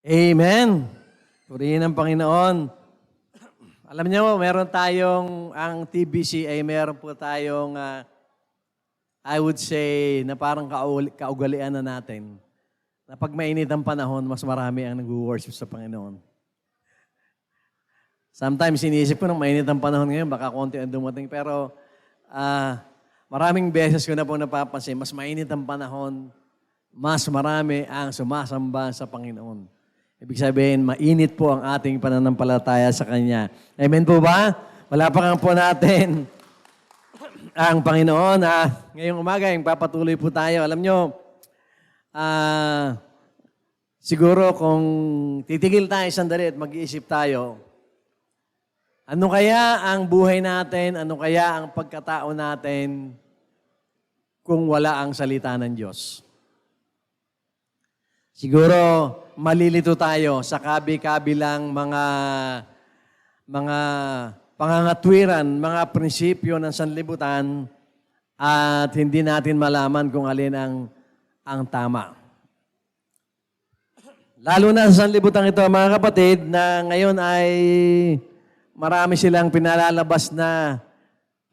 Amen. Purihin ang Panginoon. Alam niyo, meron tayong, ang TBC ay meron po tayong, I would say, na parang kaugalian na natin. Na pag mainit ang panahon, mas marami ang nag-worship sa Panginoon. Sometimes, iniisip ko nung mainit ang panahon ngayon, baka konti ang dumating. Pero, maraming beses ko na po napapansin, mas mainit ang panahon, mas marami ang sumasamba sa Panginoon. Ibig sabihin, mainit po ang ating pananampalataya sa Kanya. Amen po ba? Walapakan po natin ang Panginoon. Ngayong umaga, yung papatuloy po tayo. Alam nyo, siguro kung titigil tayo sandali at mag-iisip tayo, ano kaya ang buhay natin, ano kaya ang pagkatao natin kung wala ang salita ng Diyos? Siguro, malilito tayo sa kabi-kabilang mga pangangatwiran, mga prinsipyo ng sanlibutan at hindi natin malaman kung alin ang tama. Lalo na sa sanlibutan ito, mga kapatid, na ngayon ay marami silang pinalalabas na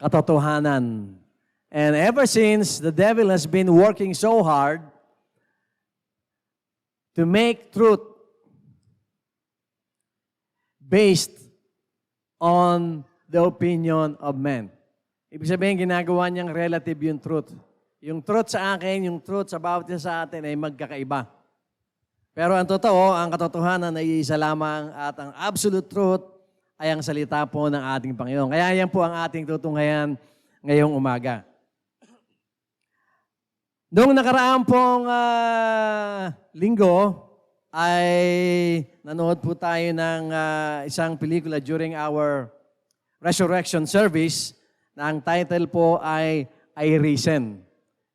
katotohanan. And ever since, the devil has been working so hard to make truth based on the opinion of men. Ibig sabihin, ginagawa niyang relative yung truth. Yung truth sa akin, yung truth sa bawat isa sa atin ay magkakaiba. Pero ang totoo, ang katotohanan ay isa lamang at ang absolute truth ay ang salita po ng ating Panginoon. Kaya yan po ang ating tutunghayan ngayong umaga. Noong nakaraan pong linggo, ay nanood po tayo ng isang pelikula during our resurrection service na ang title po ay I Risen.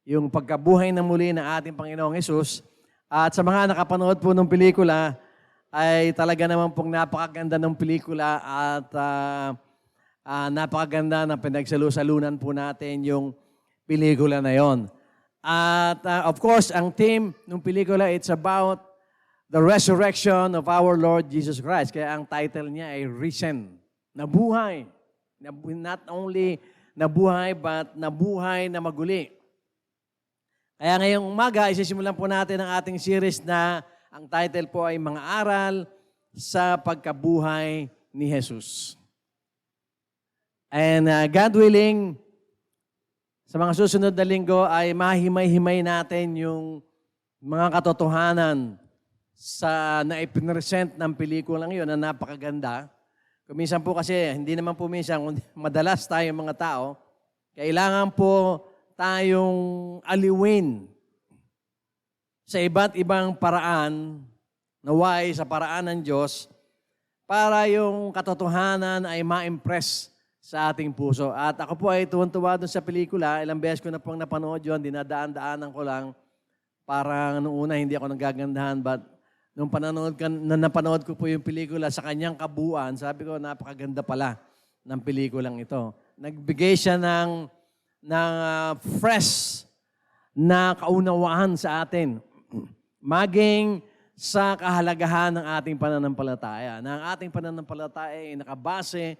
Yung pagkabuhay na muli ng ating Panginoong Hesus. At sa mga nakapanood po ng pelikula, ay talaga naman pong napakaganda ng pelikula at napakaganda na pinagsalusalunan po natin yung pelikula na yon. At of course, ang theme ng pelikula, it's about the resurrection of our Lord Jesus Christ. Kaya ang title niya ay Risen. Nabuhay. Not only nabuhay, but nabuhay na maguli. Kaya ngayong umaga, isisimulan po natin ang ating series na ang title po ay Mga Aral sa Pagkabuhay ni Jesus. And God willing, sa mga susunod na linggo ay mahimay-himay natin yung mga katotohanan sa na-present ng pelikulang yun na napakaganda. Kuminsan po kasi, hindi naman po minsan, madalas tayong mga tao, kailangan po tayong aliwin sa iba't ibang paraan, naway sa paraan ng Diyos, para yung katotohanan ay ma-impress sa ating puso. At ako po ay tuwan-tuwa doon sa pelikula. Ilang beses ko na pong napanood yun, dinadaan-daanan ko lang. Parang noong una hindi ako nagagandahan, but nung napanood ko po yung pelikula sa kanyang kabuuan, sabi ko, napakaganda pala ng pelikulang ito. Nagbigay siya ng fresh na kaunawaan sa atin. Maging sa kahalagahan ng ating pananampalataya. Na ang ating pananampalataya ay nakabase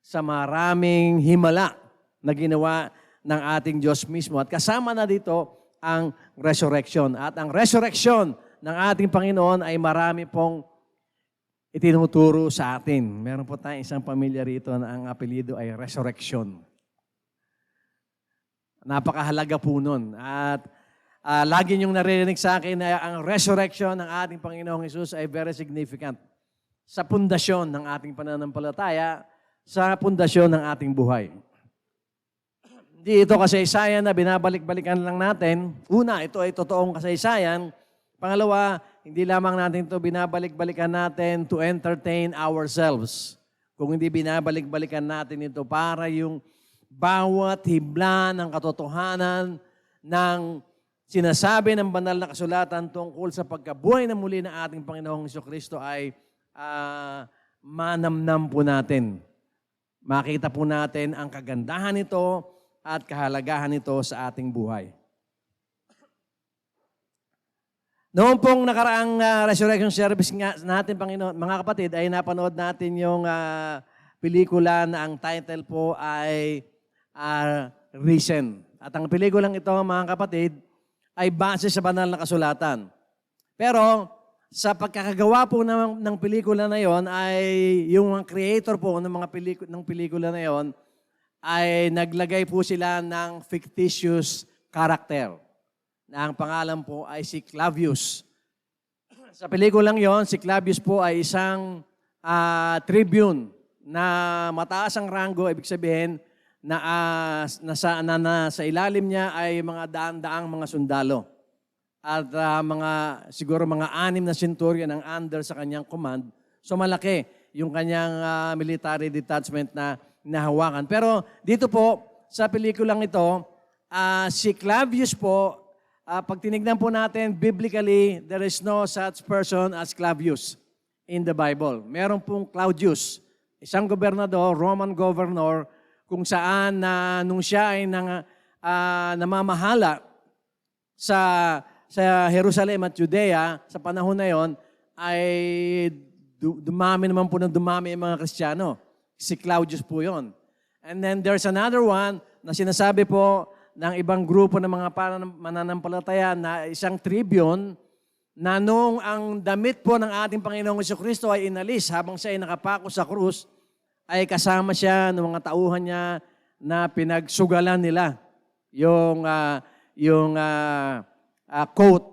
sa maraming himala na ginawa ng ating Diyos mismo. At kasama na dito ang resurrection. At ang resurrection ng ating Panginoon ay marami pong itinuturo sa atin. Meron po tayong isang pamilya rito na ang apelido ay Resurrection. Napakahalaga po nun. At lagi niyong naririnig sa akin na ang resurrection ng ating Panginoong Hesus ay very significant sa pundasyon ng ating pananampalataya, sa pundasyon ng ating buhay. Hindi ito kasaysayan na binabalik-balikan lang natin. Una, ito ay totoong kasaysayan. Pangalawa, hindi lamang natin ito binabalik-balikan natin to entertain ourselves. Kung hindi binabalik-balikan natin ito para yung bawat hibla ng katotohanan ng sinasabi ng banal na kasulatan tungkol sa pagkabuhay na muli ng ating Panginoong Jesucristo ay manamnam po natin. Makita po natin ang kagandahan nito at kahalagahan nito sa ating buhay. Noong pong nakaraang resurrection service nga natin, Panginoon, mga kapatid, ay napanood natin yung pelikula na ang title po ay Risen. At ang pelikulang ito, mga kapatid, ay base sa banal na kasulatan. Pero sa pagkakagawa po ng pelikula na yon ay yung creator po ng pelikula na yon ay naglagay po sila ng fictitious character na ang pangalan po ay si Clavius. Sa pelikulang yon, si Clavius po ay isang tribune na mataas ang rango, ibig sabihin na sa ilalim niya ay mga daan-daang mga sundalo. At siguro mga 6 na centurion ang under sa kanyang command. So malaki yung kanyang military detachment na nahawakan. Pero dito po, sa pelikulang ito, si Clavius po, pag tinignan po natin, biblically, there is no such person as Clavius in the Bible. Meron pong Claudius, isang gobernador, Roman governor, kung saan nung siya ay namamahala sa Jerusalem at Judea, sa panahon na yon, ay dumami naman po ng dumami ang mga Kristiyano. Si Claudius po yon. And then there's another one na sinasabi po ng ibang grupo ng mga mananampalataya na isang tribune na nung ang damit po ng ating Panginoong Jesucristo ay inalis habang siya ay nakapako sa krus, ay kasama siya ng mga tauhan niya na pinagsugalan nila yung coat,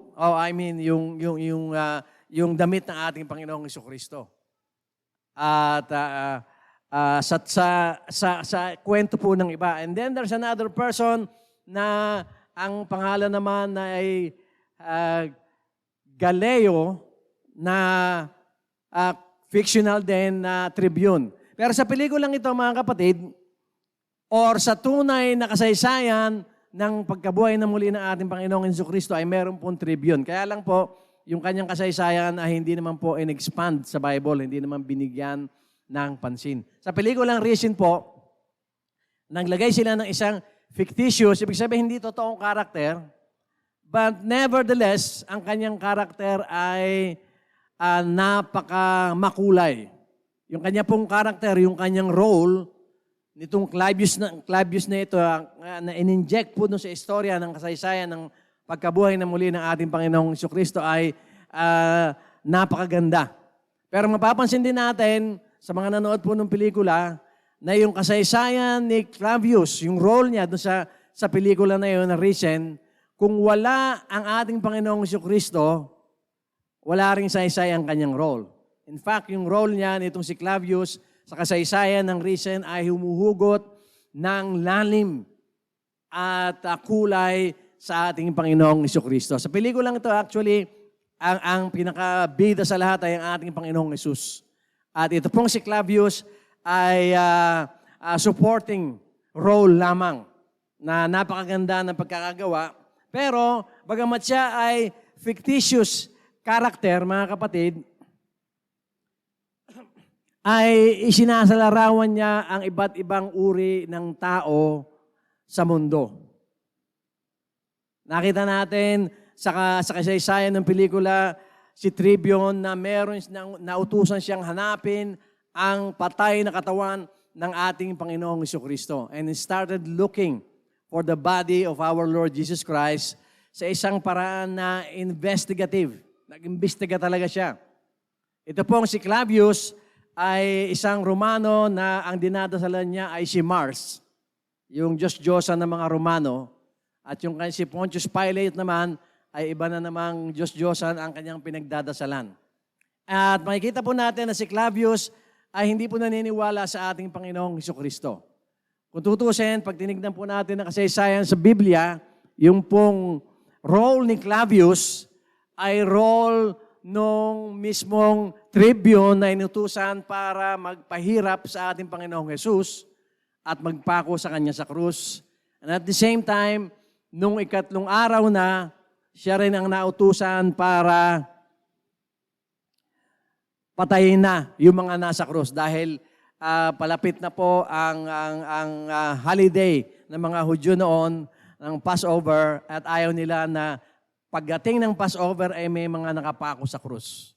yung damit ng ating Panginoong Jesucristo. At sa kwento po ng iba. And then there's another person na ang pangalan naman na ay Galileo na fictional din na tribune. Pero sa pelikulang ito, mga kapatid, or sa tunay na kasaysayan ng pagkabuhay na muli ng ating Panginoong Jesucristo ay meron pong tribune. Kaya lang po, yung kanyang kasaysayan ay hindi naman po in-expand sa Bible, hindi naman binigyan ng pansin. Sa pelikulang Risen po, naglagay sila ng isang fictitious, ibig sabihin hindi totoong karakter, but nevertheless, ang kanyang karakter ay napaka-makulay. Yung kanya pong karakter, yung kanyang role, nitong Clavius na ito, na in-inject po dun sa istorya ng kasaysayan ng pagkabuhay na muli ng ating Panginoong Jesucristo ay napakaganda. Pero mapapansin din natin sa mga nanood po ng pelikula na yung kasaysayan ni Clavius, yung role niya dun sa pelikula na yun, na Risen, kung wala ang ating Panginoong Jesucristo, wala ring saysay ang kanyang role. In fact, yung role niya nitong si Clavius sa kasaysayan ng Risen ay humuhugot ng lalim at kulay sa ating Panginoong Jesucristo. Sa pelikulang ito, actually, ang pinakabida sa lahat ay ang ating Panginoong Jesus. At ito pong si Clavius ay supporting role lamang na napakaganda ng pagkakagawa. Pero, bagamat siya ay fictitious character, mga kapatid, ay isinasalarawan niya ang iba't ibang uri ng tao sa mundo. Nakita natin sa kasaysayan ng pelikula, si Tribune na meron nautusan siyang hanapin ang patay na katawan ng ating Panginoong Jesucristo. And he started looking for the body of our Lord Jesus Christ sa isang paraan na investigative. Nag-imbestiga talaga siya. Ito pong si Clavius ay isang Romano na ang dinadasalan niya ay si Mars, yung Diyos-Diyosan ng mga Romano. At yung si Pontius Pilate naman ay iba na namang Diyos-Diyosan ang kanyang pinagdadasalan. At makikita po natin na si Clavius ay hindi po naniniwala sa ating Panginoong Jesucristo. Kung tutusin, pag tinignan po natin ang kasaysayan sa Biblia, yung pong role ni Clavius ay role nung mismong tribune na inutusan para magpahirap sa ating Panginoong Jesus at magpako sa kanya sa krus. And at the same time, nung 3 araw na, siya rin ang nautusan para patayin na yung mga nasa krus dahil palapit na po ang holiday ng mga Hudyo noon, ng Passover, at ayaw nila na pagdating ng Passover ay may mga nakapako sa krus.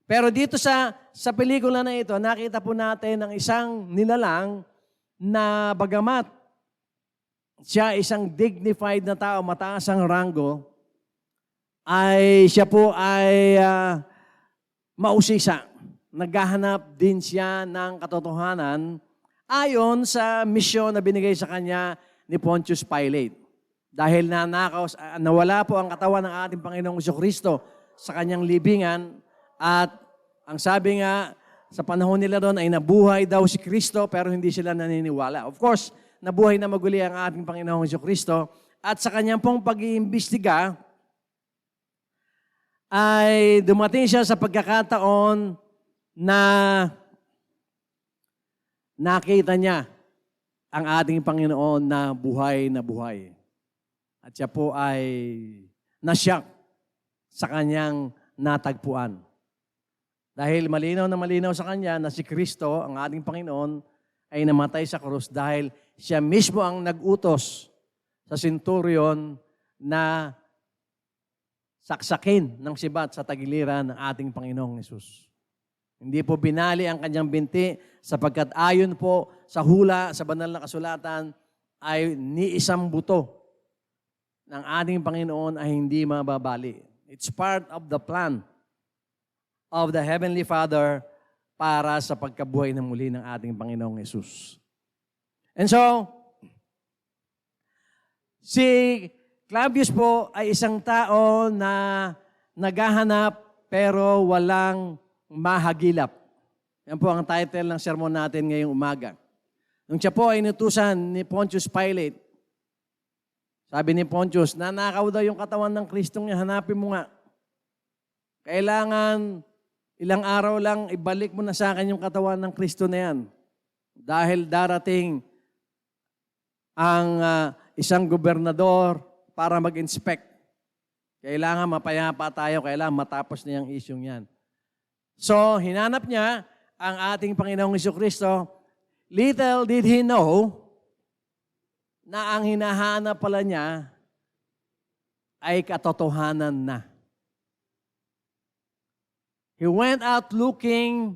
Pero dito sa pelikula na ito, nakita po natin ang isang nilalang na bagamat siya isang dignified na tao, mataas ang ranggo, ay siya po ay mausisa. Naghahanap din siya ng katotohanan ayon sa misyon na binigay sa kanya ni Pontius Pilate. Dahil nawala po ang katawan ng ating Panginoong Jesucristo sa kanyang libingan at ang sabi nga sa panahon nila doon ay nabuhay daw si Kristo pero hindi sila naniniwala. Of course, nabuhay na maguli ang ating Panginoong Jesucristo at sa kanyang pong pag-iimbestiga ay dumating siya sa pagkakataon na nakita niya ang ating Panginoon na buhay na buhay. At siya po ay nasyak sa kanyang natagpuan. Dahil malinaw na malinaw sa kanya na si Kristo, ang ating Panginoon, ay namatay sa krus dahil siya mismo ang nag-utos sa centurion na saksakin ng sibat sa tagiliran ng ating Panginoong Hesus. Hindi po binali ang kanyang binti sapagkat ayon po sa hula sa banal na kasulatan ay ni isang buto ng ating Panginoon ay hindi mababali. It's part of the plan of the Heavenly Father para sa pagkabuhay na muli ng ating Panginoong Hesus. And so, si Claudius po ay isang tao na naghahanap pero walang mahagilap. Yan po ang title ng sermon natin ngayong umaga. Nung siya po ay inutusan ni Pontius Pilate, sabi ni Pontius, nanakaw daw yung katawan ng Kristong niya, hanapin mo nga. Kailangan ilang araw lang ibalik mo na sa akin yung katawan ng Kristo na yan. Dahil darating ang isang gobernador para mag-inspect. Kailangan mapayapa tayo, kailangan matapos na yung isyong yan. So, hinanap niya ang ating Panginoong Jesucristo. Little did he know na ang hinahanap pala niya ay katotohanan na. He went out looking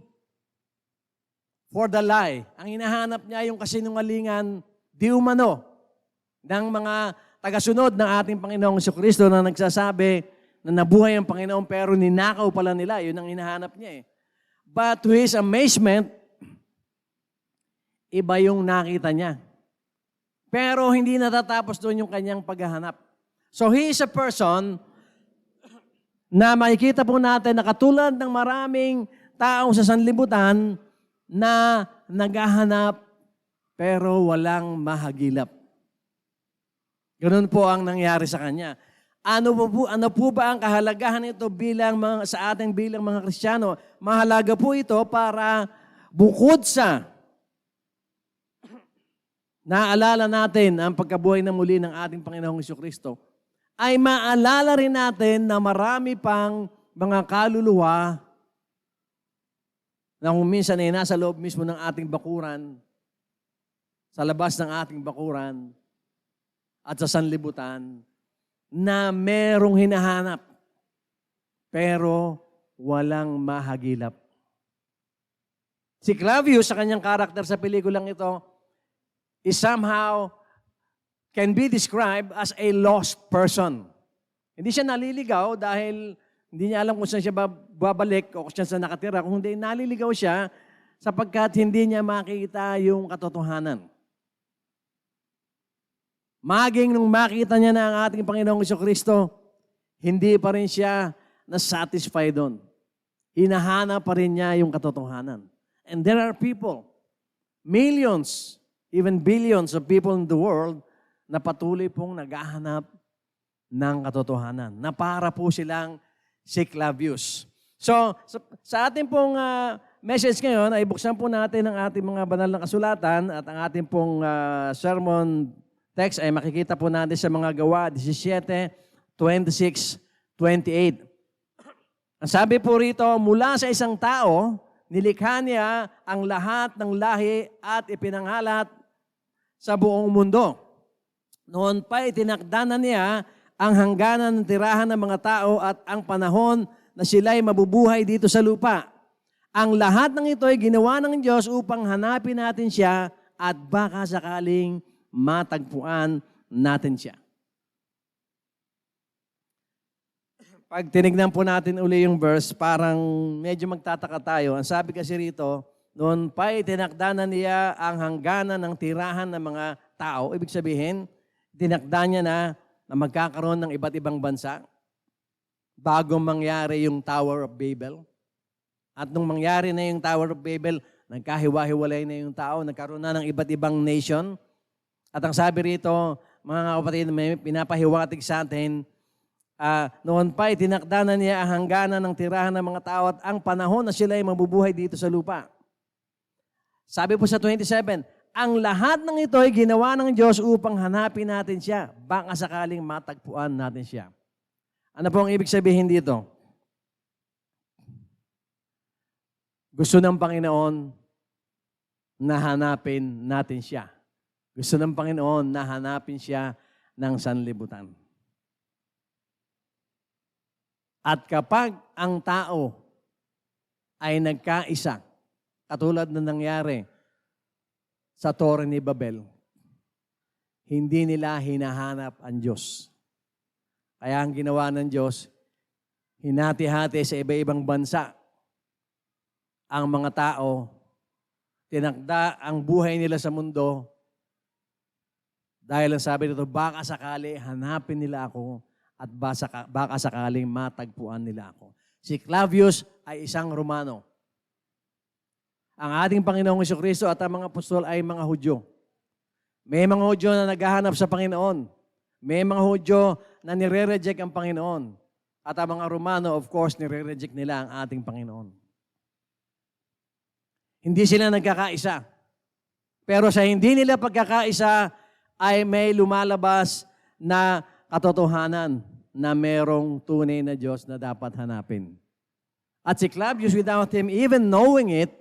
for the lie. Ang hinahanap niya yung kasinungalingan di umano ng mga tagasunod ng ating Panginoong Jesucristo na nagsasabi na nabuhay ang Panginoon pero ninakaw pala nila. Yun ang hinahanap niya eh. But to his amazement, iba yung nakita niya. Pero hindi natatapos doon yung kanyang paghahanap. So he is a person na makikita po natin na katulad ng maraming tao sa sanlibutan na naghahanap pero walang mahagilap. Ganun po ang nangyari sa kanya. Ano po ba ang kahalagahan nito sa ating bilang mga Kristiyano? Mahalaga po ito para bukod sa naalala natin ang pagkabuhay na muli ng ating Panginoong Jesucristo, ay maalala rin natin na marami pang mga kaluluwa na kung minsan ay nasa loob mismo ng ating bakuran, sa labas ng ating bakuran, at sa sanlibutan, na merong hinahanap, pero walang mahagilap. Si Claudius, sa kanyang karakter sa pelikulang ito, is somehow can be described as a lost person. Hindi siya naliligaw dahil hindi niya alam kung saan siya babalik o kung saan nakatira. Kung hindi, naliligaw siya sapagkat hindi niya makita yung katotohanan. Maging nung makita niya na ang ating Panginoong Jesucristo, hindi pa rin siya na-satisfy doon. Hinahanap pa rin niya yung katotohanan. And there are people, millions, even billions of people in the world na patuloy pong naghahanap ng katotohanan, na para po silang si Claudius. So, sa ating pong message ngayon, ay buksan po natin ang ating mga banal na kasulatan at ang ating pong sermon text ay makikita po natin sa mga Gawa 17, 26, 28. Ang sabi po rito, mula sa isang tao, nilikha niya ang lahat ng lahi at ipinanghalat sa buong mundo. Noon pa itinakda na niya ang hangganan ng tirahan ng mga tao at ang panahon na sila'y mabubuhay dito sa lupa. Ang lahat ng ito ay ginawa ng Diyos upang hanapin natin siya at baka sakaling matagpuan natin siya. Pag tinignan po natin uli yung verse, parang medyo magtataka tayo. Ang sabi kasi rito, noon pa'y tinakda na niya ang hangganan ng tirahan ng mga tao. Ibig sabihin, tinakda niya na magkakaroon ng iba't ibang bansa bago mangyari yung Tower of Babel. At nung mangyari na yung Tower of Babel, nagkahiwa-hiwalay na yung tao, nagkaroon na ng iba't ibang nation. At ang sabi rito, mga kapatid, may pinapahiwatig sa atin, noon pa'y tinakda na niya ang hangganan ng tirahan ng mga tao at ang panahon na sila ay mabubuhay dito sa lupa. Sabi po sa 27, ang lahat ng ito ay ginawa ng Diyos upang hanapin natin siya. Baka sakaling matagpuan natin siya. Ano po ang ibig sabihin dito? Gusto ng Panginoon na hanapin natin siya. Gusto ng Panginoon na hanapin siya ng sanlibutan. At kapag ang tao ay nagkaisa, katulad na nangyari sa Torre ni Babel, hindi nila hinahanap ang Diyos. Kaya ang ginawa ng Diyos, hinati-hati sa iba-ibang bansa ang mga tao, tinakda ang buhay nila sa mundo, dahil ang sabi nito, baka sakali hanapin nila ako at baka sakaling matagpuan nila ako. Si Clavius ay isang Romano. Ang ating Panginoong Jesucristo at ang mga apostol ay mga Hudyo. May mga Hudyo na naghahanap sa Panginoon. May mga Hudyo na nire-reject ang Panginoon. At ang mga Romano, of course, nire-reject nila ang ating Panginoon. Hindi sila nagkakaisa. Pero sa hindi nila pagkakaisa ay may lumalabas na katotohanan na merong tunay na Diyos na dapat hanapin. At si Clavius, without him even knowing it,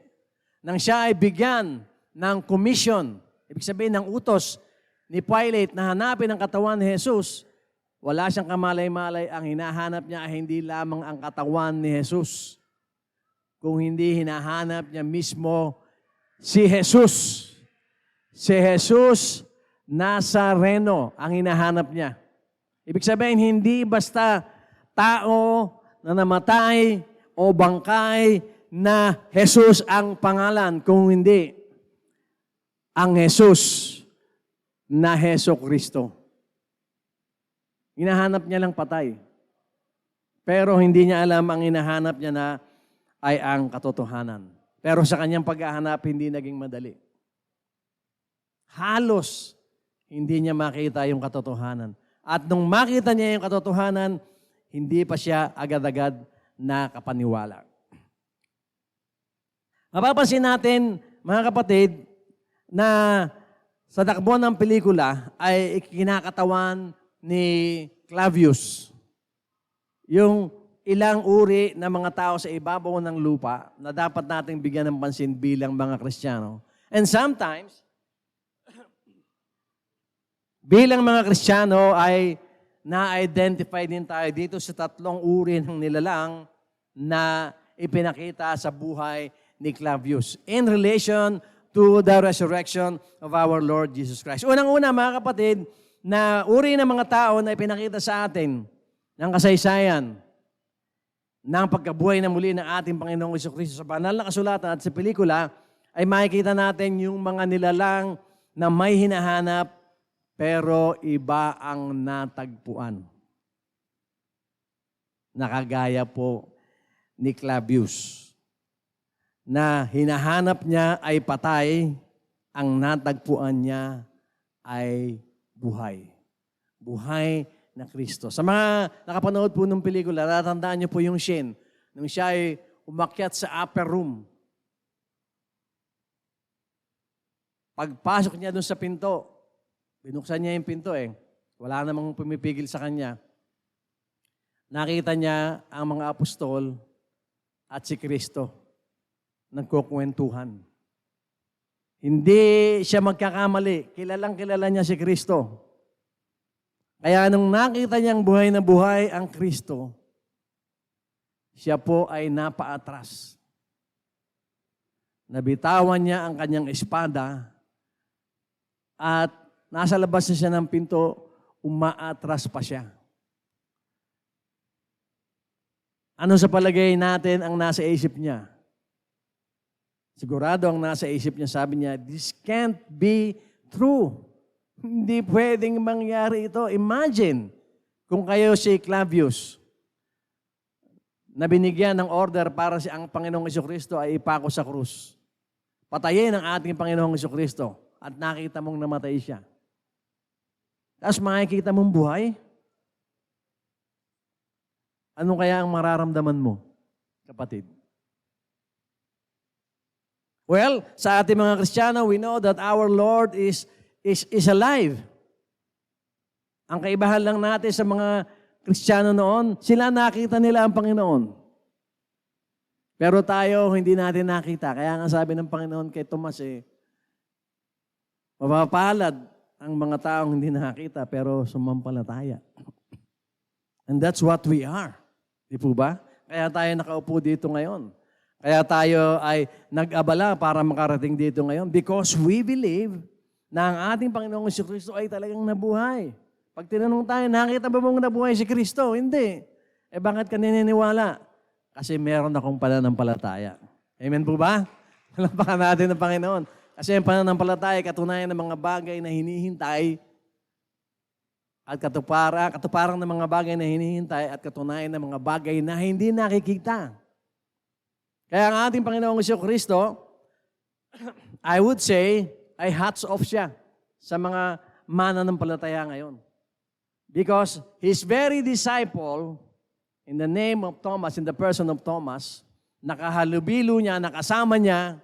nang siya ay bigyan ng commission, ibig sabihin ng utos ni Pilate na hanapin ang katawan ni Jesus, wala siyang kamalay-malay, ang hinahanap niya ay hindi lamang ang katawan ni Jesus, kung hindi hinahanap niya mismo si Jesus. Si Jesus Nazareno ang hinahanap niya. Ibig sabihin, hindi basta tao na namatay o bangkay na Jesus ang pangalan, kung hindi ang Jesus na Jesucristo. Hinahanap niya lang patay. Pero hindi niya alam ang hinahanap niya na ay ang katotohanan. Pero sa kanyang paghahanap, hindi naging madali. Halos hindi niya makita yung katotohanan. At nung makita niya yung katotohanan, hindi pa siya agad-agad nakapaniwala. Mapapansin natin, mga kapatid, na sa takbo ng pelikula ay kinakatawan ni Clavius yung ilang uri ng mga tao sa ibabaw ng lupa na dapat nating bigyan ng pansin bilang mga Kristiyano. And sometimes, bilang mga Kristiyano ay na-identify din tayo dito sa tatlong uri ng nilalang na ipinakita sa buhay ni Clavius in relation to the resurrection of our Lord Jesus Christ. Unang-una, mga kapatid, na uri ng mga tao na ipinakita sa atin ng kasaysayan ng pagkabuhay na muli ng ating Panginoong Jesucristo sa banal na kasulatan at sa pelikula, ay makikita natin yung mga nilalang na may hinahanap pero iba ang natagpuan. Nakagaya po ni Clavius, na hinahanap niya ay patay, ang natagpuan niya ay buhay. Buhay na Kristo. Sa mga nakapanood po ng pelikula, natandaan niyo po yung scene nung siya ay umakyat sa upper room. Pagpasok niya doon sa pinto, binuksan niya yung pinto wala namang pumipigil sa kanya. Nakita niya ang mga apostol at si Kristo nagkukwentuhan. Hindi siya magkakamali. Kilalang kilala niya si Kristo. Kaya nung nakita niyang buhay na buhay ang Kristo, siya po ay napaatras. Nabitawan niya ang kanyang espada at nasa labas na siya ng pinto, umaatras pa siya. Ano sa palagay natin ang nasa isip niya? Sigurado ang nasa isip niya, sabi niya, this can't be true. Hindi pwedeng mangyari ito. Imagine kung kayo si Clavius na binigyan ng order para ang Panginoong Jesucristo ay ipako sa krus. Patayin ang ating Panginoong Jesucristo at nakita mong namatay siya. Tapos makikita mong buhay. Ano kaya ang mararamdaman mo, kapatid? Well, sa ating mga Kristiyano, we know that our Lord is alive. Ang kaibahan lang natin sa mga Kristiyano noon, sila nakita nila ang Panginoon. Pero tayo, hindi natin nakita. Kaya nga sabi ng Panginoon kay Tomas, mapapalad ang mga taong hindi nakita, pero sumampalataya. And that's what we are. Di po ba? Kaya tayo nakaupo dito ngayon. Kaya tayo ay nag-abala para makarating dito ngayon because we believe na ang ating Panginoong Jesucristo ay talagang nabuhay. Pag tinanong tayo, nakita ba mong nabuhay si Kristo? Hindi. Bakit ka naniniwala? Kasi meron akong pananampalataya. Amen po ba? Palampakan natin ng Panginoon. Kasi ang pananampalataya, katunayan ng mga bagay na hinihintay at katuparang ng mga bagay na hinihintay at katunayan ng mga bagay na hindi nakikita. Kaya ang ating Panginoong Jesucristo, I would say, ay hats off siya sa mga mananampalataya ngayon. Because his very disciple, in the name of Thomas, in the person of Thomas, nakahalubilo niya, nakasama niya,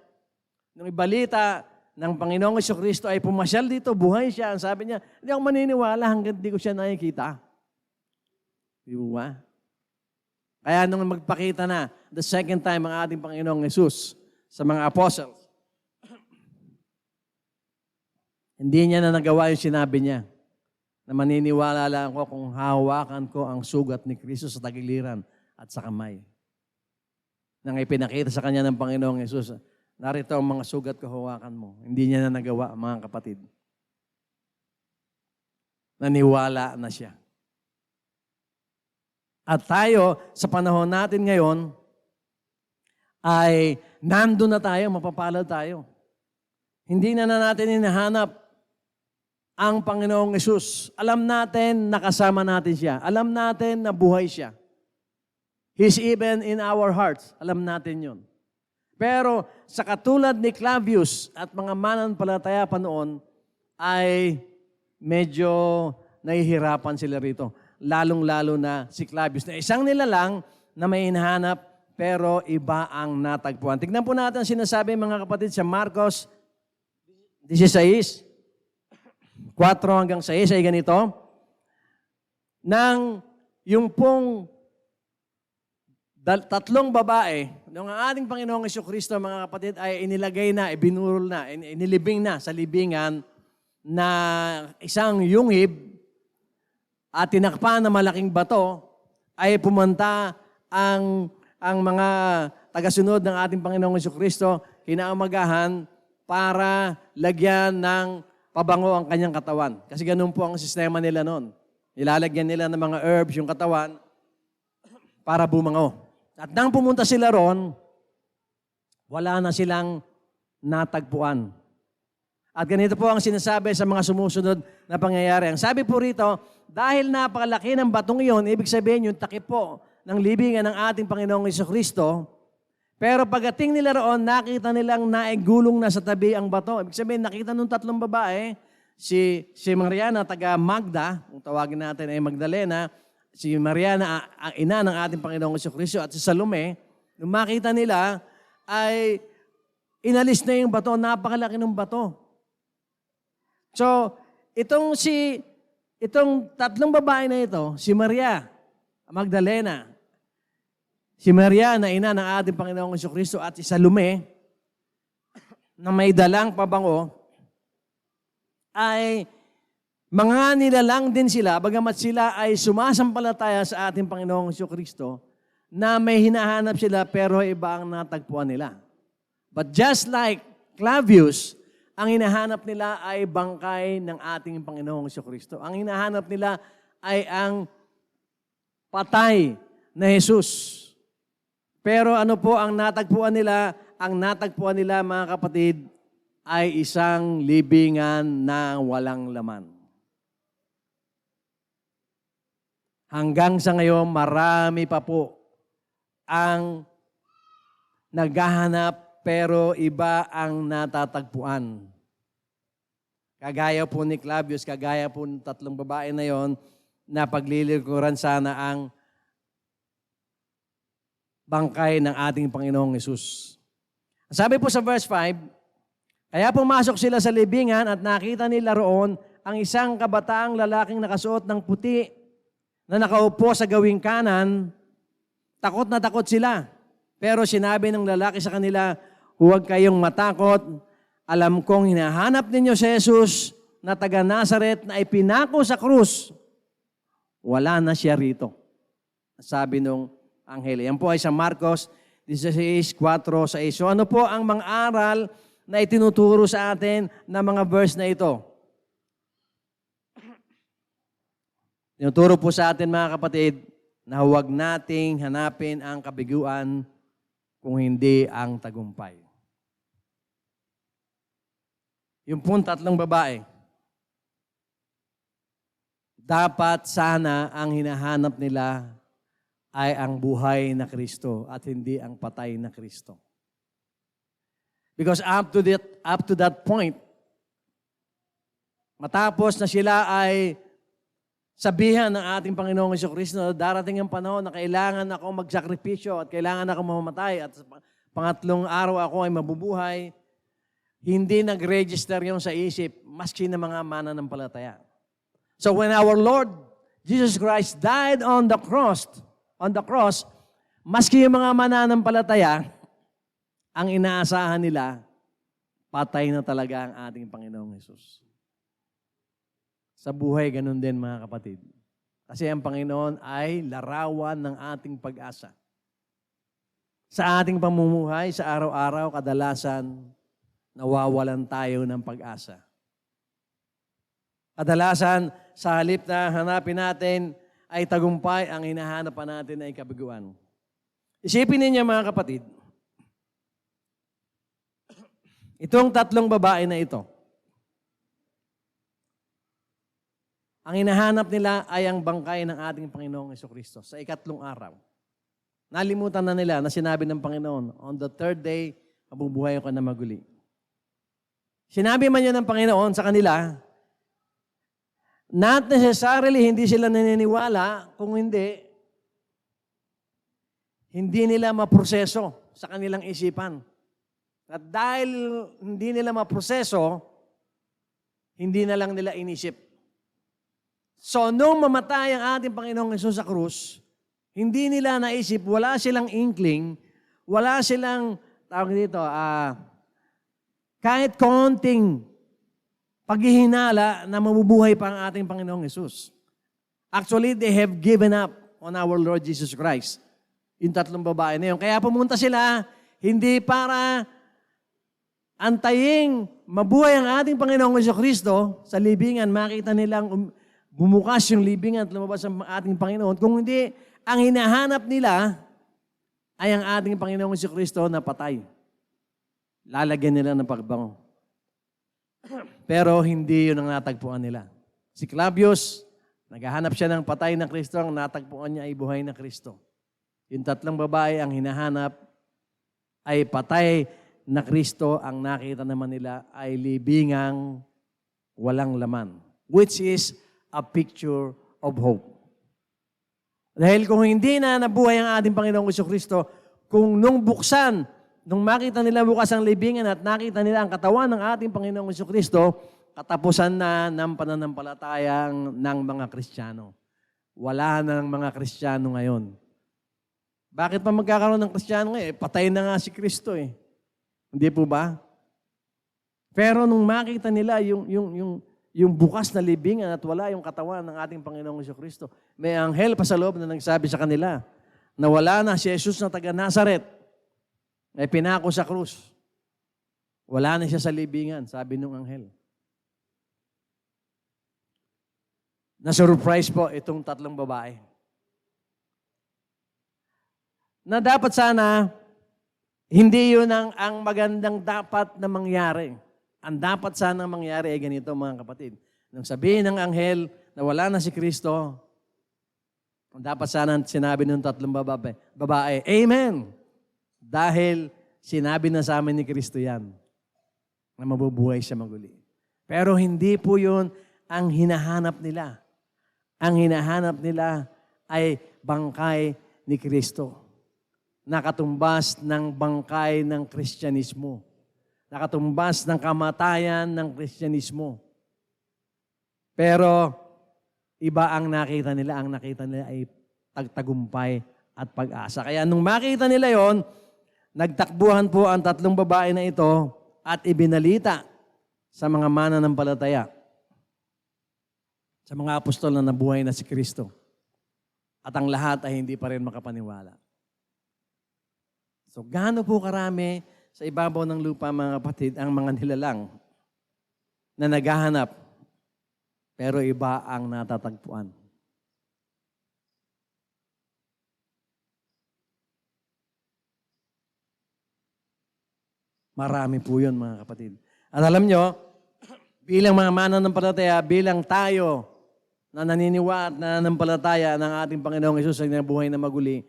nung ibalita ng Panginoong Jesucristo ay pumasyal dito, buhay siya. Ang sabi niya, hindi ako maniniwala hanggang di ko siya nakikita. Di ba? Kaya nung magpakita na, the second time ang ating Panginoong Jesus sa mga apostles, hindi niya na nagawa yung sinabi niya na maniniwala lang ako kung hawakan ko ang sugat ni Kristo sa tagiliran at sa kamay. Nang ipinakita sa kanya ng Panginoong Jesus, narito ang mga sugat ko, hawakan mo. Hindi niya na nagawa, mga kapatid. Naniwala na siya. At tayo, sa panahon natin ngayon, ay nandun na tayo, mapapalad tayo. Hindi na natin hinahanap ang Panginoong Yesus. Alam natin, nakasama natin siya. Alam natin na buhay siya. He's even in our hearts. Alam natin yun. Pero sa katulad ni Clavius at mga mananampalataya pa noon, ay medyo nahihirapan sila rito. Lalong-lalo na si Clavius, na isang nilalang na may hinahanap, pero iba ang natagpuan. Tignan po natin ang sinasabi, mga kapatid, sa Marcos 16, 4 hanggang 6 ay ganito. Nang yung pong tatlong babae, nung ang ating Panginoong Jesucristo, mga kapatid, ay inilagay na, ibinurol na, inilibing na sa libingan na isang yungib at tinakpan na malaking bato, ay pumunta ang mga tagasunod ng ating Panginoong Jesucristo kinaumagahan para lagyan ng pabango ang kanyang katawan. Kasi ganun po ang sistema nila noon. Ilalagyan nila ng mga herbs yung katawan para bumango. At nang pumunta sila ron, wala na silang natagpuan. At ganito po ang sinasabi sa mga sumusunod na pangyayari. Ang sabi po rito, dahil napakalaki ng batong iyon, ibig sabihin yung takip po ng libingan ng ating Panginoong Jesucristo, pero pagdating nila roon, nakita nilang naigulong na sa tabi ang bato. Ibig sabihin, nakita nung tatlong babae, si Mariana, taga Magda, kung tawagin natin ay Magdalena, si Mariana, ang ina ng ating Panginoong Jesucristo, at si Salome, nung makita nila, ay inalis na yung bato, napakalaki ng bato. So, itong tatlong babae na ito, si Maria Magdalena, si Maria na ina ng ating Panginoong Jesucristo at si Salome na may dalang pabango ay Mga nilalang din sila, bagamat sila ay sumasampalataya sa ating Panginoong Jesucristo, na may hinahanap sila pero iba ang natagpuan nila. But just like Clavius, ang hinahanap nila ay bangkay ng ating Panginoong Jesucristo. Ang hinahanap nila ay ang patay na Jesus. Pero ano po ang natagpuan nila? Ang natagpuan nila, mga kapatid, ay isang libingan na walang laman. Hanggang sa ngayon, marami pa po ang naghahanap pero iba ang natatagpuan. Kagaya po ni Clavius, kagaya po ng tatlong babae na yon na paglilikuran sana ang bangkay ng ating Panginoong Hesus. Sabi po sa verse 5, kaya pumasok sila sa libingan at nakita nila roon ang isang kabataang lalaking nakasuot ng puti na nakaupo sa gawing kanan. Takot na takot sila. Pero sinabi ng lalaki sa kanila, huwag kayong matakot. Alam kong hinahanap ninyo si Jesus na taga Nazaret na ipinako sa krus. Wala na siya rito. Sabi nung anghel. Yan po ay sa Marcos 16:4-6. So ano po ang mga aral na itinuturo sa atin na mga verse na ito? Tinuturo po sa atin, mga kapatid, na huwag nating hanapin ang kabiguan kung hindi ang tagumpay. Yung pong tatlong babae, dapat sana ang hinahanap nila ay ang buhay na Kristo at hindi ang patay na Kristo. Because up to that point, matapos na sila ay sabihan ng ating Panginoong Jesucristo na darating ang panahon na kailangan ako magsakripisyo at kailangan ako mamamatay at pangatlong araw ako ay mabubuhay, hindi nag-register yung sa isip, maski ng mga mananampalataya. So when our Lord Jesus Christ died on the cross, maski yung mga mananampalataya, ang inaasahan nila, patay na talaga ang ating Panginoong Jesus. Sa buhay, ganun din, mga kapatid. Kasi ang Panginoon ay larawan ng ating pag-asa. Sa ating pamumuhay, sa araw-araw, kadalasan, nawawalan tayo ng pag-asa. Kadalasan, sa halip na hanapin natin ay tagumpay, ang hinahanapan natin ay kabiguan. Isipin ninyo, mga kapatid, itong tatlong babae na ito, ang hinahanap nila ay ang bangkay ng ating Panginoong Jesucristo sa ikatlong araw. Nalimutan na nila na sinabi ng Panginoon, on the third day, mabubuhay ako na maguli. Sinabi man yun ng Panginoon sa kanila, not necessarily hindi sila naniniwala, kung hindi nila maproseso sa kanilang isipan. At dahil hindi nila maproseso, hindi na lang nila inisip. So, nung mamatay ang ating Panginoong Hesus sa krus, hindi nila naisip, wala silang inkling, wala silang, tawag dito, kahit konting paghihinala na mabubuhay pa ang ating Panginoong Hesus. Actually, they have given up on our Lord Jesus Christ. Yung tatlong babae na yun. Kaya pumunta sila, hindi para antayin mabuhay ang ating Panginoong Jesucristo sa libingan, makita nilang bumukas yung libingan at lumabas ang ating Panginoon. Kung hindi, ang hinahanap nila ay ang ating Panginoong Jesucristo na patay. Lalagyan nila ng pagbango. Pero hindi yun ang natagpuan nila. Si Clavius, naghahanap siya ng patay na Kristo, ang natagpuan niya ay buhay na Kristo. Yung tatlong babae, ang hinahanap ay patay na Kristo, ang nakita naman nila ay libingang walang laman, which is a picture of hope. Dahil kung hindi na nabuhay ang ating Panginoong Jesucristo, kung nung makita nila bukas ang libingan at nakita nila ang katawan ng ating Panginoong Jesucristo, katapusan na ng pananampalatayang ng mga Kristiyano. Wala na ng mga Kristiyano ngayon. Bakit pa magkakaroon ng Kristiyano ngayon? Patay na nga si Kristo eh. Hindi po ba? Pero nung makita nila yung yung bukas na libingan at wala yung katawan ng ating Panginoong Jesucristo. May anghel pa sa loob na nagsabi sa kanila na wala na si Jesus na taga Nazaret. May pinako sa krus. Wala na siya sa libingan, sabi nung anghel. Na-surprise po itong tatlong babae. Na dapat sana, hindi yun ang magandang dapat na mangyari. Ang dapat sana mangyari ay ganito, mga kapatid. Nang sabihin ng anghel na wala na si Kristo, ang dapat sana sinabi ng tatlong babae, Amen! Dahil sinabi na sa amin ni Kristo yan na mabubuhay siya maguli. Pero hindi po yun ang hinahanap nila. Ang hinahanap nila ay bangkay ni Kristo. Nakatumbas ng bangkay ng Kristyanismo. Nakatumbas ng kamatayan ng Kristyanismo. Pero iba ang nakita nila. Ang nakita nila ay tagumpay at pag-asa. Kaya nung makita nila yon, nagtakbuhan po ang tatlong babae na ito at ibinalita sa mga mananampalataya, sa mga apostol na nabuhay na si Kristo. At ang lahat ay hindi pa rin makapaniwala. So gaano po karami sa ibabaw ng lupa, mga kapatid, ang mga nilalang na naghahanap, pero iba ang natatagpuan. Marami po yun, mga kapatid. At alam nyo, bilang mga mananampalataya, bilang tayo na naniniwala at nananampalataya ng ating Panginoong Hesus ay nabuhay na maguli,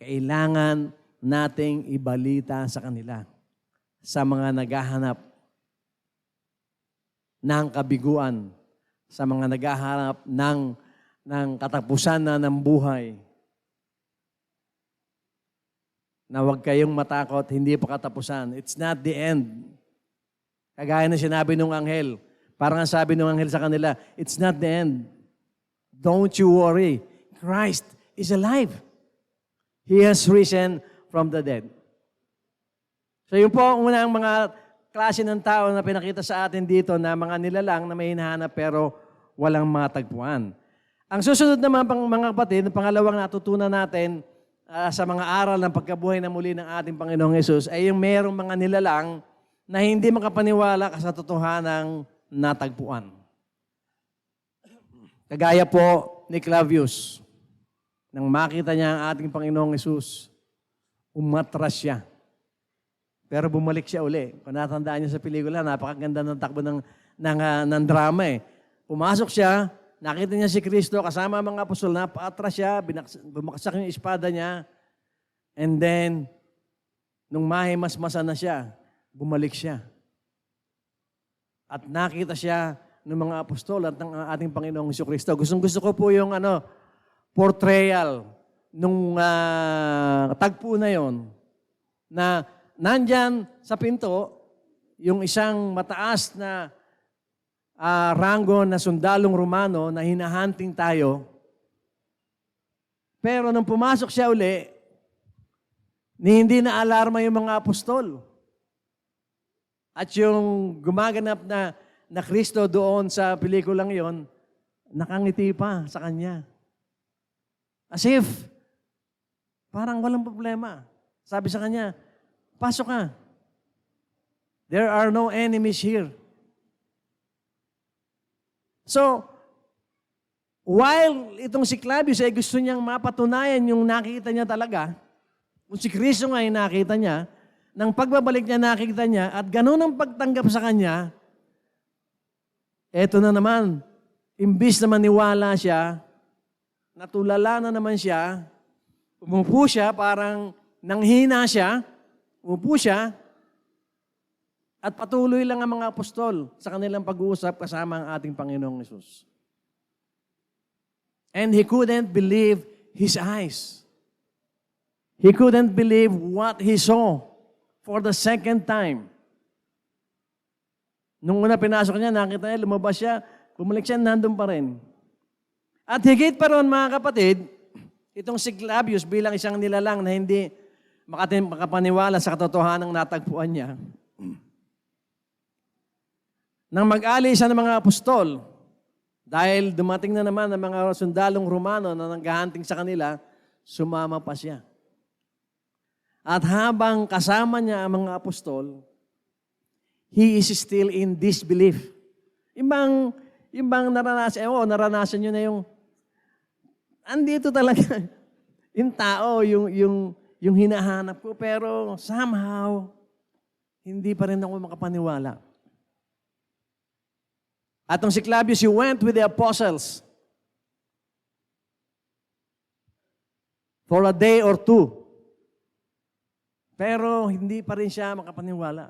kailangan nating ibalita sa kanila, sa mga naghahanap ng kabiguan, sa mga naghahanap ng katapusan na ng buhay, na huwag kayong matakot, hindi pa katapusan. It's not the end. Kagaya na sinabi ng anghel, parang sabi ng anghel sa kanila, it's not the end. Don't you worry. Christ is alive. He has risen from the dead. So yun po ang unang mga klase ng tao na pinakita sa atin dito na mga nilalang na may hinahanap pero walang matagpuan. Ang susunod naman mga kapatid, pangalawang natutunan natin sa mga aral ng pagkabuhay na muli ng ating Panginoong Hesus ay yung mayroong mga nilalang na hindi makapaniwala sa totohanang natagpuan. Kagaya po ni Clavius, nang makita niya ang ating Panginoong Hesus, umatras siya. Pero bumalik siya uli. Kung natandaan niyo sa pelikula, napakaganda ng takbo ng drama eh. Pumasok siya, nakita niya si Kristo, kasama ang mga apostol, napaatras siya, bumaksak yung espada niya, and then, nung mahimasmasa na siya, bumalik siya. At nakita siya ng mga apostol at ng ating Panginoong Jesucristo. Gusto ko po yung portrayal nung tagpo na yon, na nandyan sa pinto, yung isang mataas na ranggo na sundalong Romano na hinahunting tayo. Pero nung pumasok siya uli, hindi na alarma yung mga apostol. At yung gumaganap na Kristo doon sa pelikulang yon, nakangiti pa sa kanya. As if, parang walang problema. Sabi sa kanya, pasok ka. There are no enemies here. So, while itong si Clavius ay gusto niyang mapatunayan yung nakita niya talaga, kung si Kristo nga ay nakita niya, nang pagbabalik niya nakita niya, at ganun ang pagtanggap sa kanya, eto na naman, imbis na maniwala siya, natulala na naman siya, umupo siya, parang nanghina siya, umupo siya, at patuloy lang ang mga apostol sa kanilang pag-uusap kasama ang ating Panginoong Hesus. And he couldn't believe his eyes. He couldn't believe what he saw for the second time. Nung una pinasok niya, nakita niya, lumabas siya, bumalik siya, nandun pa rin. At higit pa ron, mga kapatid, itong si Clavius bilang isang nilalang na hindi makapaniwala sa katotohanan ng natagpuan niya, nang mag-ali siya ng mga apostol, Dahil dumating na naman ang mga sundalong Romano na naghahanting sa kanila, sumama pa siya. At habang kasama niya ang mga apostol, he is still in disbelief. Yung bang naranasan nyo na andito talaga, yung tao, yung hinahanap ko, pero somehow, hindi pa rin ako makapaniwala. At nung si Claudius, he went with the apostles for a day or two. Pero hindi pa rin siya makapaniwala.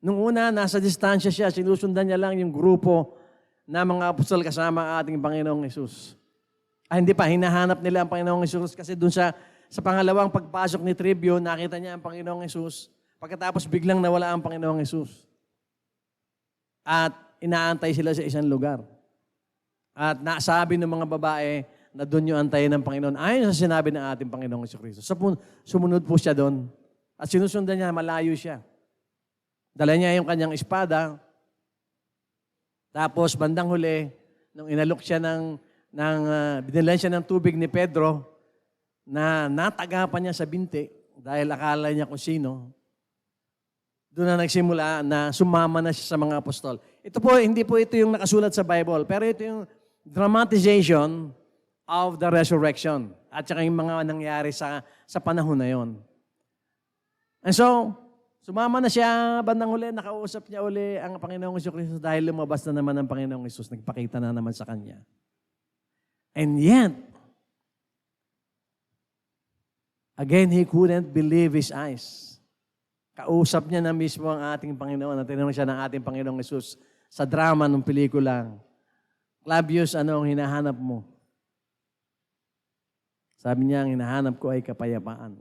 Nung una, nasa distansya siya, sinusundan niya lang yung grupo na mga apostol kasama ang ating Panginoong Hesus. Hindi pa, hinahanap nila ang Panginoong Hesus kasi dun sa pangalawang pagpasok ni Tribune, nakita niya ang Panginoong Hesus. Pagkatapos biglang nawala ang Panginoong Hesus. At inaantay sila sa isang lugar. At nasabi ng mga babae na doon yung antayin ng Panginoon. Ayon sa sinabi ng ating Panginoong Jesucristo. Sumunod po siya doon. At sinusundan niya, malayo siya. Dala niya yung kanyang espada. Tapos bandang huli, nung inalok siya binilan siya ng tubig ni Pedro, na natagapan niya sa binti dahil akala niya kung sino. Doon na nagsimula na sumama na siya sa mga apostol. Ito po, hindi po ito yung nakasulat sa Bible, pero ito yung dramatization of the resurrection at saka yung mga nangyari sa panahon na yon. And so, sumama na siya, bandang huli, nakausap niya uli ang Panginoong Jesucristo dahil lumabas na naman ang Panginoong Jesus, nagpakita na naman sa kanya. And yet, again, he couldn't believe his eyes. Kausap niya na mismo ang ating Panginoon at tinanong siya ng ating Panginoong Jesus sa drama ng pelikula. Claudius, ano ang hinahanap mo? Sabi niya, ang hinahanap ko ay kapayapaan.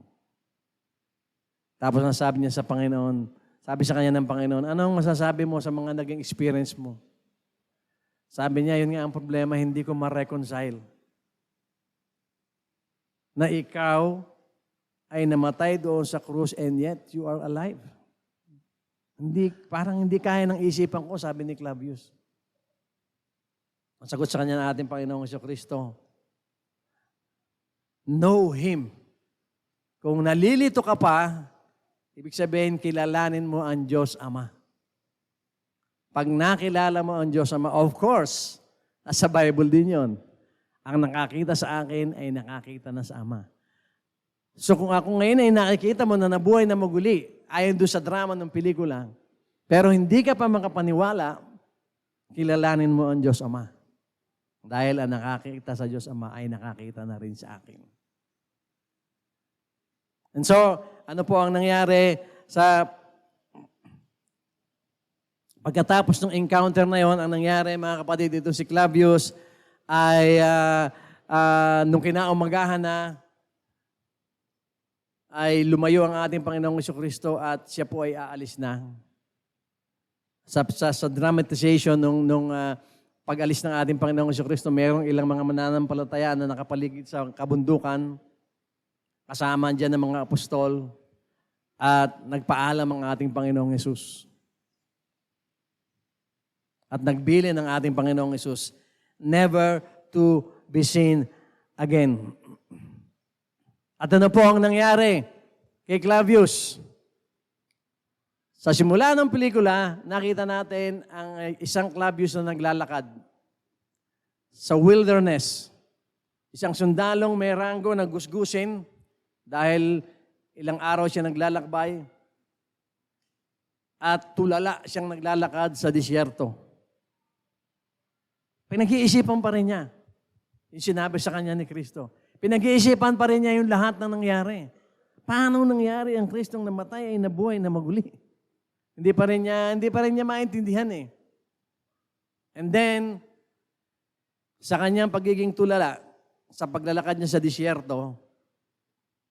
Tapos nasabi niya sa Panginoon, sabi sa kanya ng Panginoon, anong masasabi mo sa mga naging experience mo? Sabi niya, yun nga ang problema, hindi ko ma-reconcile. Na ikaw ay namatay doon sa krus and yet you are alive. Parang hindi kaya ng isipan ko, sabi ni Claudius. Ang sagot sa kanya ng ating Panginoong Jesucristo, know Him. Kung nalilito ka pa, ibig sabihin, kilalanin mo ang Diyos Ama. Pag nakilala mo ang Diyos Ama, of course, nasa Bible din yon. Ang nakakita sa akin ay nakakita na sa Ama. So kung ako ngayon ay nakikita mo na nabuhay na maguli, ayon doon sa drama ng pelikula, pero hindi ka pa makapaniwala, kilalanin mo ang Diyos Ama. Dahil ang nakakita sa Diyos Ama ay nakakita na rin sa akin. And so, ano po ang nangyari sa pagkatapos ng encounter na yon, ang nangyari mga kapatid, dito si Claudius ay nung kinaumagahan na, ay lumayo ang ating Panginoong Jesucristo at siya po ay aalis na. Sa dramatization nung pag-alis ng ating Panginoong Jesucristo, mayroong ilang mga mananampalataya na nakapaligid sa kabundukan, kasama dyan ng mga apostol, at nagpaalam ang ating Panginoong Yesus. At nagbilin ng ating Panginoong Yesus, never to be seen again. At ano po ang nangyari kay Claudius? Sa simula ng pelikula, nakita natin ang isang Claudius na naglalakad sa wilderness. Isang sundalong may ranggo na gusgusin dahil ilang araw siya naglalakbay at tulala siyang naglalakad sa disyerto. Pinag-iisipan pa rin niya yung sinabi sa kanya ni Kristo. Pinag-iisipan pa rin niya yung lahat na nangyari. Paano nangyari ang Kristong namatay ay nabuhay na maguli? Hindi pa rin niya maintindihan eh. And then, sa kanyang pagiging tulala, sa paglalakad niya sa disyerto,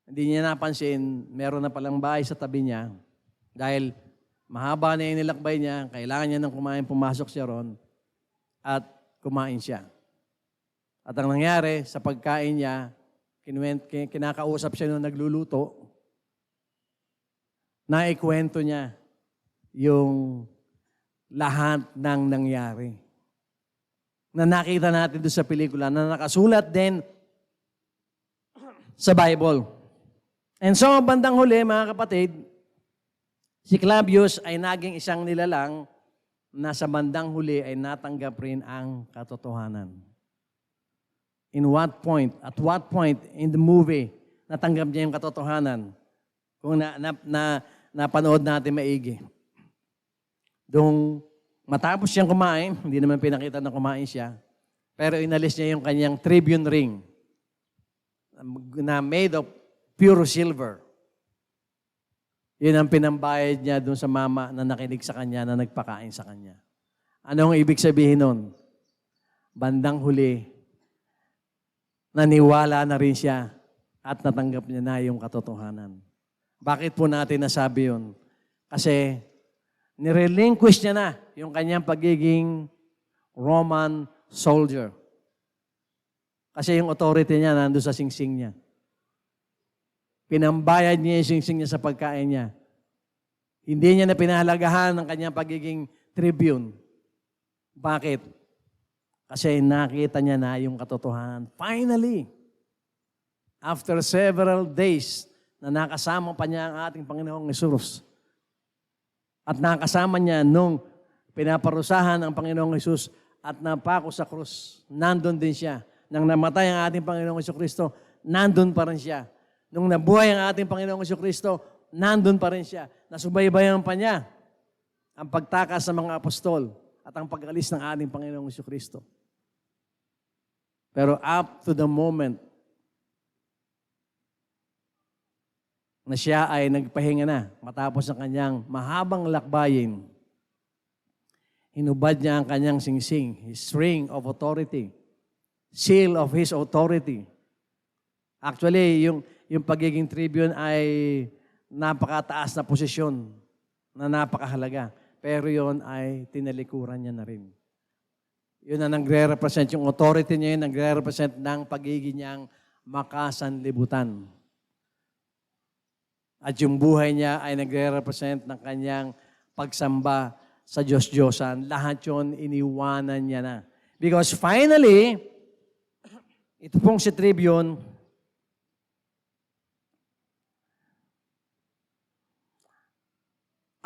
hindi niya napansin, meron na palang bahay sa tabi niya. Dahil mahaba na yung nilakbay niya, kailangan niya ng kumain, pumasok siya ron, at kumain siya. At ang nangyari, sa pagkain niya, kinakausap siya nung nagluluto, naikwento niya yung lahat ng nangyari. na nakita natin doon sa pelikula na nakasulat din sa Bible. And so, bandang huli, mga kapatid, si Claudius ay naging isang nilalang na sa bandang huli ay natanggap rin ang katotohanan. In what point? At what point in the movie natanggap niya yung katotohanan? Kung napanood natin maigi. Doong matapos siyang kumain, hindi naman pinakita na kumain siya, pero inalis niya yung kanyang tribune ring na made of pure silver. Yun ang pinambayad niya doon sa mama na nakinig sa kanya, na nagpakain sa kanya. Anong ibig sabihin nun? Bandang huli, naniwala na rin siya at natanggap niya na yung katotohanan. Bakit po natin nasabi yun? Kasi nirelinquish niya na yung kanyang pagiging Roman soldier. Kasi yung authority niya nandun sa singsing niya. Pinambayad niya yung singsing niya sa pagkain niya. Hindi niya na pinahalagahan ng kanyang pagiging tribune. Bakit? Kasi nakita niya na yung katotohanan. Finally, after several days na nakasama pa niya ang ating Panginoong Hesus, at nakasama niya nung pinaparusahan ang Panginoong Hesus at napako sa krus, nandun din siya. Nang namatay ang ating Panginoong Jesucristo, nandun pa rin siya. Nung nabuhay ang ating Panginoong Jesucristo, nandun pa rin siya. Nasubaybayan pa niya ang pagtakas sa mga apostol at ang pag-alis ng ating Panginoong Jesucristo. Pero up to the moment na siya ay nagpahinga na matapos ang kanyang mahabang lakbayin, hinubad niya ang kanyang singsing, his ring of authority, seal of his authority. Actually, yung pagiging tribune ay napakataas na posisyon na napakahalaga. Pero yon ay tinalikuran niya na rin. Yun na nagre-represent, yung authority niya yun, nagre-represent ng pagiging niyang makasanlibutan. At yung buhay niya ay nagre-represent ng kanyang pagsamba sa Diyos-Diyosan. Lahat yun, iniwanan niya na. Because finally, ito pong si Tribune,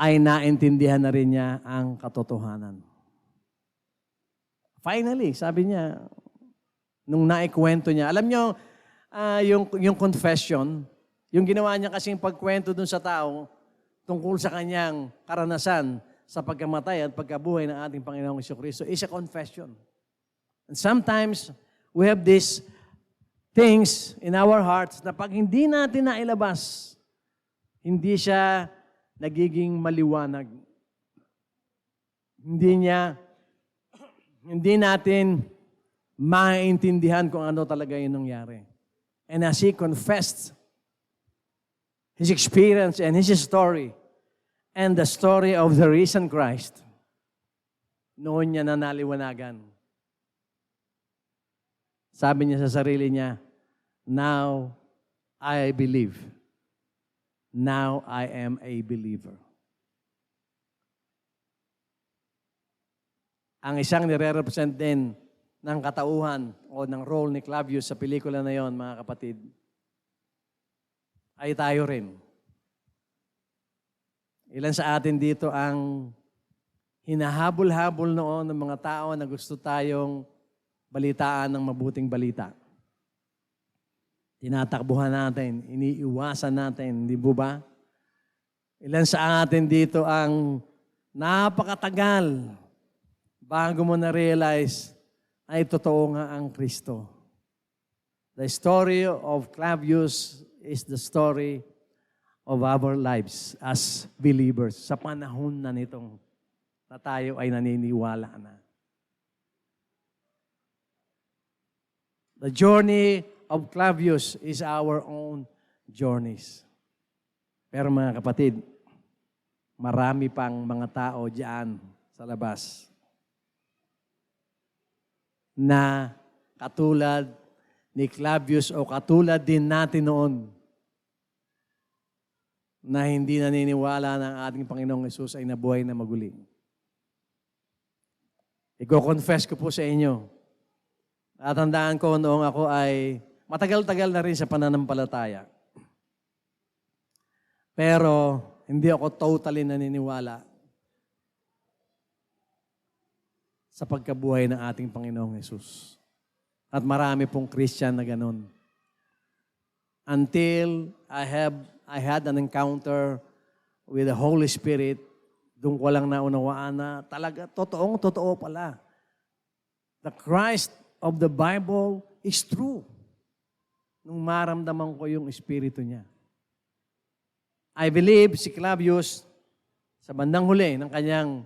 ay naintindihan na rin niya ang katotohanan. Finally, sabi niya, nung naikwento niya, alam niyo, yung confession, yung ginawa niya kasing pagkwento dun sa tao tungkol sa kanyang karanasan sa pagkamatay at pagkabuhay ng ating Panginoong Jesucristo is a confession. And sometimes, we have these things in our hearts na pag hindi natin nailabas, hindi siya nagiging maliwanag. Hindi natin maintindihan kung ano talaga yung nangyari. And as he confessed his experience and his story and the story of the risen Christ, noon niya na naliwanagan. Sabi niya sa sarili niya, now I believe. Now I am a believer. Ang isang nire-represent din ng katauhan o ng role ni Claudius sa pelikula na yon, mga kapatid, ay tayo rin. Ilan sa atin dito ang hinahabol-habol noon ng mga tao na gusto tayong balitaan ng mabuting balita. Tinatakbuhan natin, iniiwasan natin, di ba? Ilan sa atin dito ang napakatagal bago mo na-realize ay totoo nga ang Kristo. The story of Claudius is the story of our lives as believers sa panahon na nitong na tayo ay naniniwala na. The journey of Claudius is our own journeys. Pero mga kapatid, marami pang mga tao diyan sa labas na katulad ni Claudius o katulad din natin noon na hindi naniniwala ng ating Panginoong Hesus ay nabuhay na maguli. Iko-confess ko po sa inyo, At tandaan ko noong ako ay matagal-tagal na rin sa pananampalataya. Pero hindi ako totally naniniwala sa pagkabuhay ng ating Panginoong Hesus. At marami pong Christian na ganun. Until I had an encounter with the Holy Spirit, doon ko lang naunawaan na talaga, totoo pala. The Christ of the Bible is true. Nung maramdaman ko yung Espiritu niya. I believe si Clavius, sa bandang huli ng kanyang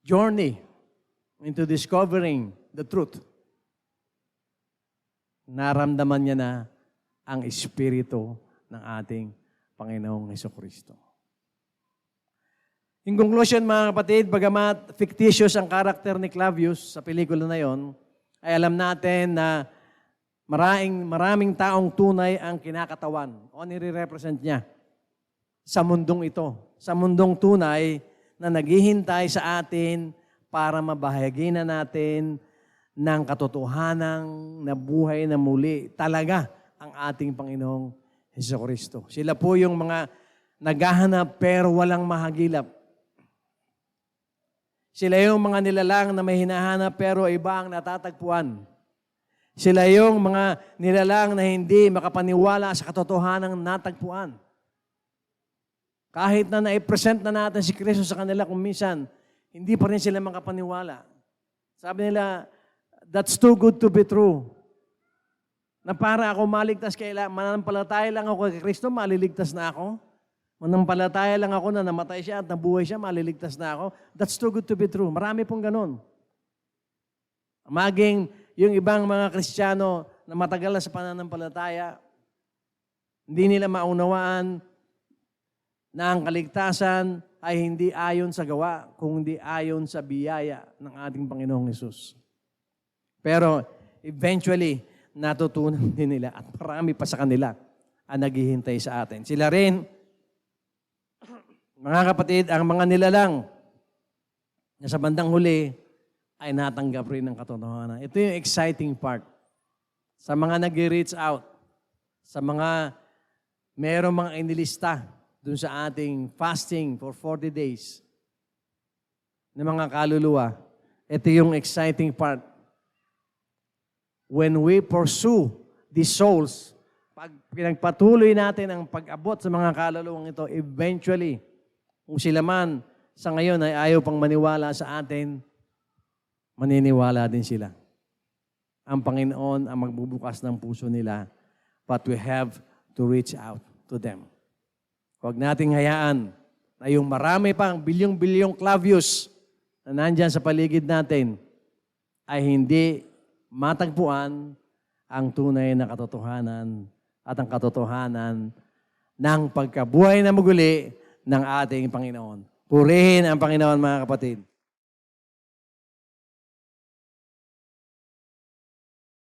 journey into discovering the truth, naramdaman niya na ang Espiritu ng ating Panginoong Hesukristo. In conclusion, mga kapatid, bagamat fictitious ang karakter ni Clavius sa pelikula na yon, ay alam natin na maraming taong tunay ang kinakatawan o nire-represent niya sa mundong ito. Sa mundong tunay na naghihintay sa atin para mabahagi na natin ng katotohanang na buhay na muli talaga ang ating Panginoong Hesukristo. Sila po yung mga naghahanap pero walang mahagilap. Sila yung mga nilalang na may hinahanap pero iba ang natatagpuan. Sila yung mga nilalang na hindi makapaniwala sa katotohanang natagpuan. Kahit na na-present na natin si Kristo sa kanila kung minsan, hindi pa rin sila makapaniwala. Sabi nila, that's too good to be true. Na para ako maligtas mananampalataya lang ako kay Kristo, maliligtas na ako. Manampalataya lang ako na namatay siya at nabuhay siya, maliligtas na ako. That's too good to be true. Marami pong ganun. Maging yung ibang mga Kristiyano na matagal na sa pananampalataya, hindi nila maunawaan na ang kaligtasan ay hindi ayon sa gawa, kundi ayon sa biyaya ng ating Panginoong Hesus. Pero eventually, natutunan din nila at marami pa sa kanila ang naghihintay sa atin. Sila rin, mga kapatid, ang mga nilalang na sa bandang huli ay natanggap rin ng katotohanan. Ito yung exciting part. Sa mga nag-reach out, sa mga merong mga inilista dun sa ating fasting for 40 days ng mga kaluluwa, ito yung exciting part. When we pursue these souls, pag pinagpatuloy natin ang pag-abot sa mga kaluluwang ito, eventually, kung sila man sa ngayon ay ayaw pang maniwala sa atin, maniniwala din sila. Ang Panginoon ang magbubukas ng puso nila, but we have to reach out to them. Huwag nating hayaan na yung marami pang bilyong-bilyong Clavius na nandyan sa paligid natin ay hindi matagpuan ang tunay na katotohanan at ang katotohanan ng pagkabuhay na muli ng ating Panginoon. Purihin ang Panginoon, mga kapatid.